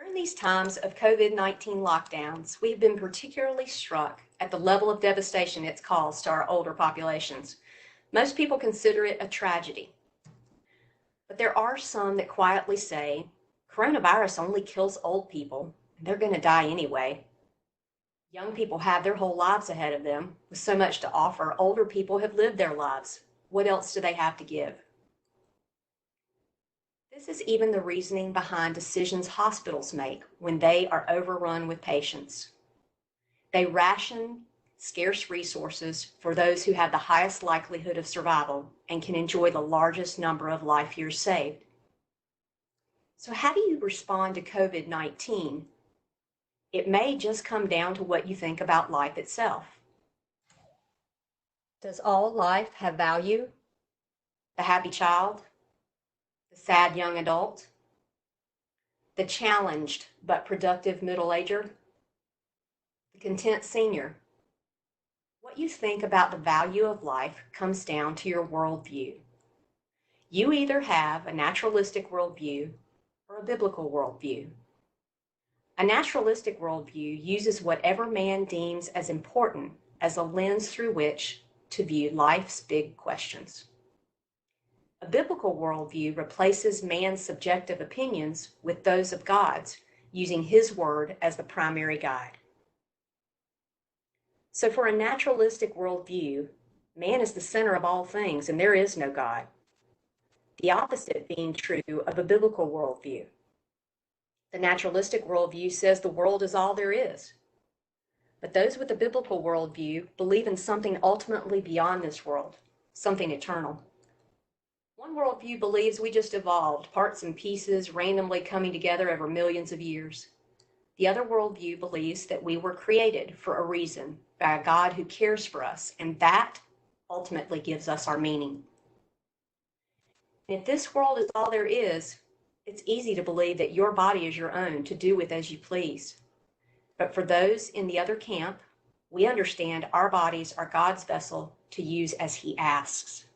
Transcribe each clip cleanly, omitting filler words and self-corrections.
During these times of COVID-19 lockdowns, we've been particularly struck at the level of devastation it's caused to our older populations. Most people consider it a tragedy, but there are some that quietly say, coronavirus only kills old people, and they're going to die anyway. Young people have their whole lives ahead of them with so much to offer. Older people have lived their lives. What else do they have to give? This is even the reasoning behind decisions hospitals make when they are overrun with patients. They ration scarce resources for those who have the highest likelihood of survival and can enjoy the largest number of life years saved. So how do you respond to COVID-19? It may just come down to what you think about life itself. Does all life have value? The happy child? The sad young adult? The challenged but productive middle-ager? The content senior? What you think about the value of life comes down to your worldview. You either have a naturalistic worldview or a biblical worldview. A naturalistic worldview uses whatever man deems as important as a lens through which to view life's big questions. A biblical worldview replaces man's subjective opinions with those of God's, using His Word as the primary guide. So for a naturalistic worldview, man is the center of all things and there is no God. The opposite being true of a biblical worldview. The naturalistic worldview says the world is all there is. But those with a biblical worldview believe in something ultimately beyond this world, something eternal. One worldview believes we just evolved, parts and pieces randomly coming together over millions of years. The other worldview believes that we were created for a reason by a God who cares for us, and that ultimately gives us our meaning. If this world is all there is, it's easy to believe that your body is your own to do with as you please. But for those in the other camp, we understand our bodies are God's vessel to use as He asks.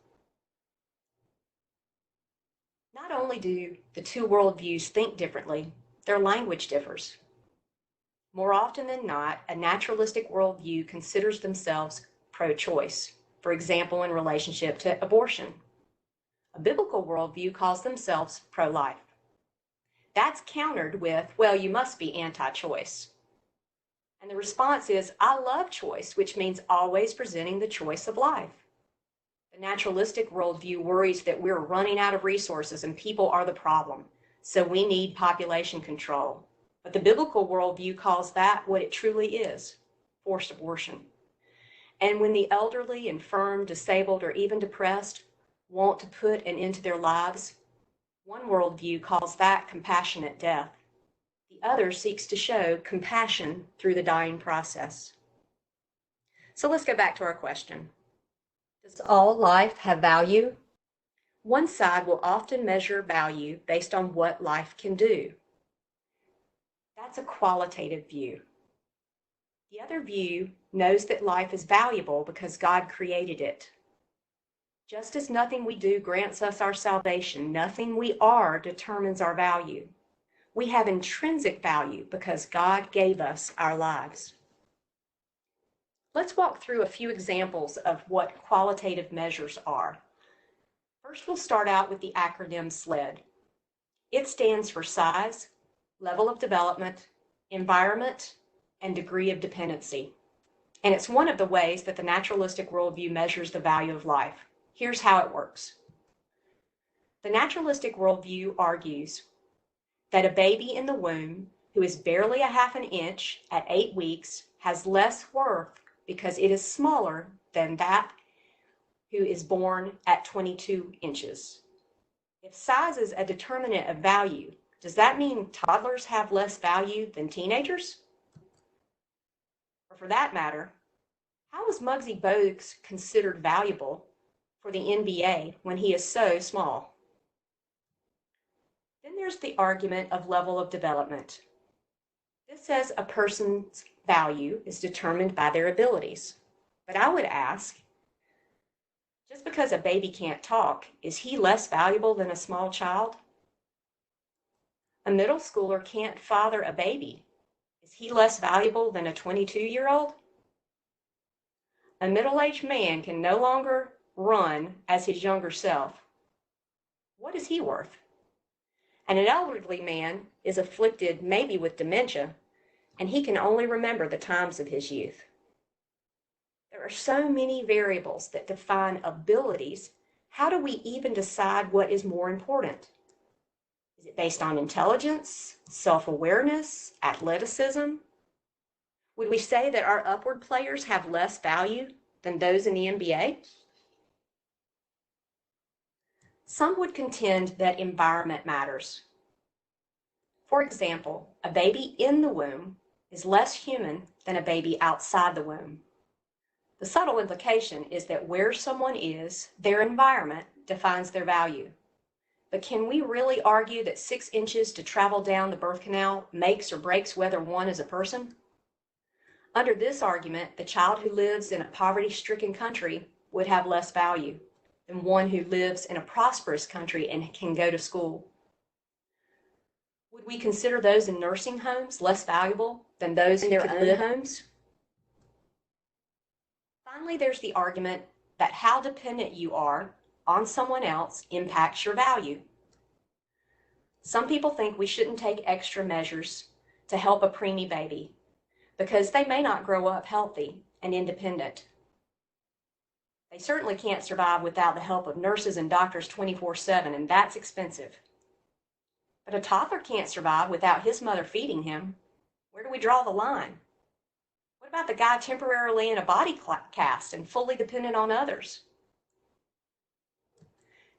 Not only do the two worldviews think differently, their language differs. More often than not, a naturalistic worldview considers themselves pro-choice, for example, in relationship to abortion. A biblical worldview calls themselves pro-life. That's countered with, well, you must be anti-choice. And the response is, I love choice, which means always presenting the choice of life. The naturalistic worldview worries that we're running out of resources and people are the problem, so we need population control. But the biblical worldview calls that what it truly is, forced abortion. And when the elderly, infirm, disabled, or even depressed want to put an end to their lives, one worldview calls that compassionate death. The other seeks to show compassion through the dying process. So let's go back to our question. Does all life have value? One side will often measure value based on what life can do. That's a qualitative view. The other view knows that life is valuable because God created it. Just as nothing we do grants us our salvation, nothing we are determines our value. We have intrinsic value because God gave us our lives. Let's walk through a few examples of what qualitative measures are. First, we'll start out with the acronym SLED. It stands for size, level of development, environment, and degree of dependency. And it's one of the ways that the naturalistic worldview measures the value of life. Here's how it works. The naturalistic worldview argues that a baby in the womb who is barely a half an inch at 8 weeks has less worth because it is smaller than that who is born at 22 inches. If size is a determinant of value, does that mean toddlers have less value than teenagers? Or for that matter, how is Muggsy Bogues considered valuable for the NBA when he is so small? Then there's the argument of level of development. This says a person's value is determined by their abilities. But I would ask, just because a baby can't talk, is he less valuable than a small child? A middle schooler can't father a baby. Is he less valuable than a 22-year-old? A middle-aged man can no longer run as his younger self. What is he worth? And an elderly man is afflicted maybe with dementia, and he can only remember the times of his youth. There are so many variables that define abilities. How do we even decide what is more important? Is it based on intelligence, self-awareness, athleticism? Would we say that our upward players have less value than those in the NBA? Some would contend that environment matters. For example, a baby in the womb is less human than a baby outside the womb. The subtle implication is that where someone is, their environment defines their value. But can we really argue that 6 inches to travel down the birth canal makes or breaks whether one is a person? Under this argument, the child who lives in a poverty-stricken country would have less value than one who lives in a prosperous country and can go to school. Would we consider those in nursing homes less valuable than those in their own homes? Finally, there's the argument that how dependent you are on someone else impacts your value. Some people think we shouldn't take extra measures to help a preemie baby because they may not grow up healthy and independent. They certainly can't survive without the help of nurses and doctors 24/7, and that's expensive. But a toddler can't survive without his mother feeding him. Where do we draw the line? What about the guy temporarily in a body cast and fully dependent on others?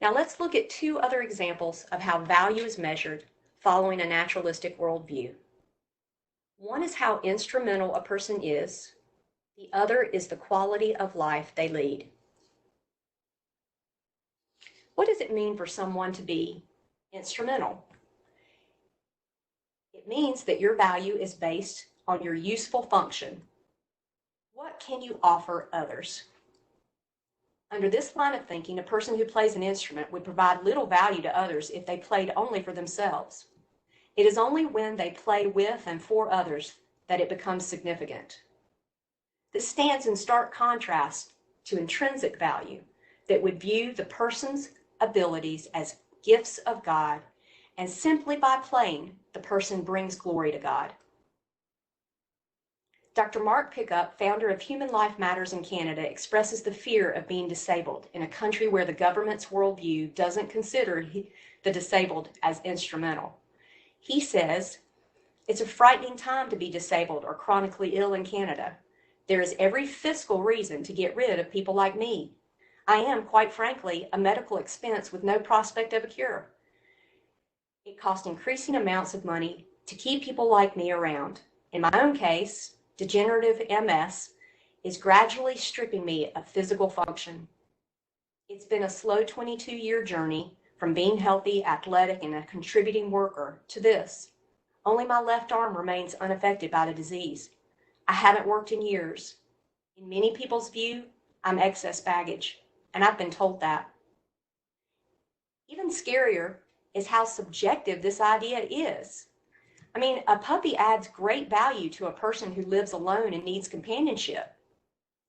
Now let's look at 2 other examples of how value is measured following a naturalistic worldview. One is how instrumental a person is. The other is the quality of life they lead. What does it mean for someone to be instrumental? It means that your value is based on your useful function. What can you offer others? Under this line of thinking, a person who plays an instrument would provide little value to others if they played only for themselves. It is only when they play with and for others that it becomes significant. This stands in stark contrast to intrinsic value that would view the person's abilities as gifts of God, and simply by playing, the person brings glory to God. Dr. Mark Pickup, founder of Human Life Matters in Canada, expresses the fear of being disabled in a country where the government's worldview doesn't consider the disabled as instrumental. He says, "It's a frightening time to be disabled or chronically ill in Canada. There is every fiscal reason to get rid of people like me. I am, quite frankly, a medical expense with no prospect of a cure. It costs increasing amounts of money to keep people like me around. In my own case, degenerative MS is gradually stripping me of physical function. It's been a slow 22-year journey from being healthy, athletic, and a contributing worker to this. Only my left arm remains unaffected by the disease. I haven't worked in years. In many people's view, I'm excess baggage, and I've been told that." Even scarier is how subjective this idea is. I mean, a puppy adds great value to a person who lives alone and needs companionship.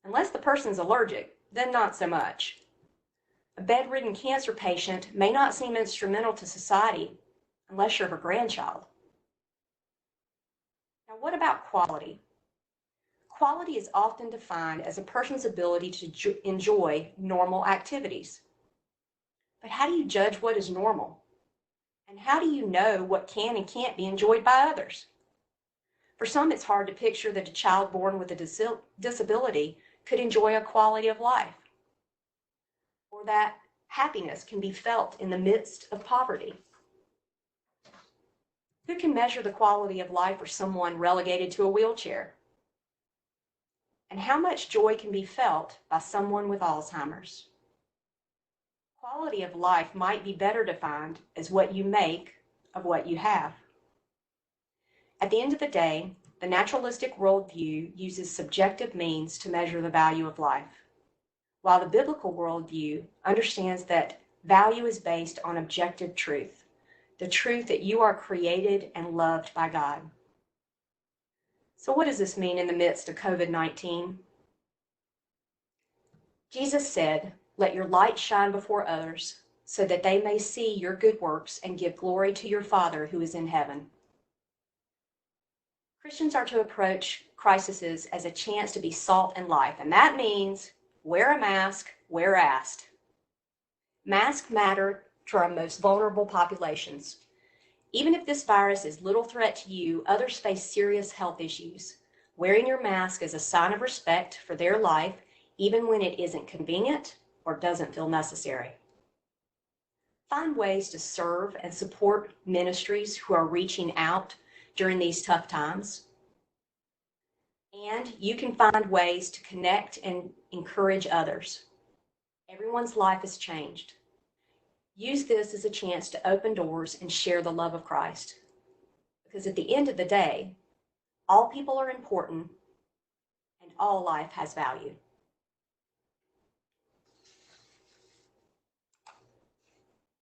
Unless the person's allergic, then not so much. A bedridden cancer patient may not seem instrumental to society unless you're her grandchild. Now, what about quality? Quality is often defined as a person's ability to enjoy normal activities. But how do you judge what is normal? And how do you know what can and can't be enjoyed by others? For some, it's hard to picture that a child born with a disability could enjoy a quality of life, or that happiness can be felt in the midst of poverty. Who can measure the quality of life for someone relegated to a wheelchair? And how much joy can be felt by someone with Alzheimer's? Quality of life might be better defined as what you make of what you have. At the end of the day, the naturalistic worldview uses subjective means to measure the value of life, while the biblical worldview understands that value is based on objective truth, the truth that you are created and loved by God. So what does this mean in the midst of COVID-19? Jesus said, "Let your light shine before others, so that they may see your good works and give glory to your Father who is in heaven." Christians are to approach crises as a chance to be salt and life, and that means wear a mask where asked. Masks matter to our most vulnerable populations. Even if this virus is little threat to you, others face serious health issues. Wearing your mask is a sign of respect for their life, even when it isn't convenient or doesn't feel necessary. Find ways to serve and support ministries who are reaching out during these tough times. And you can find ways to connect and encourage others. Everyone's life has changed. Use this as a chance to open doors and share the love of Christ. Because at the end of the day, all people are important and all life has value.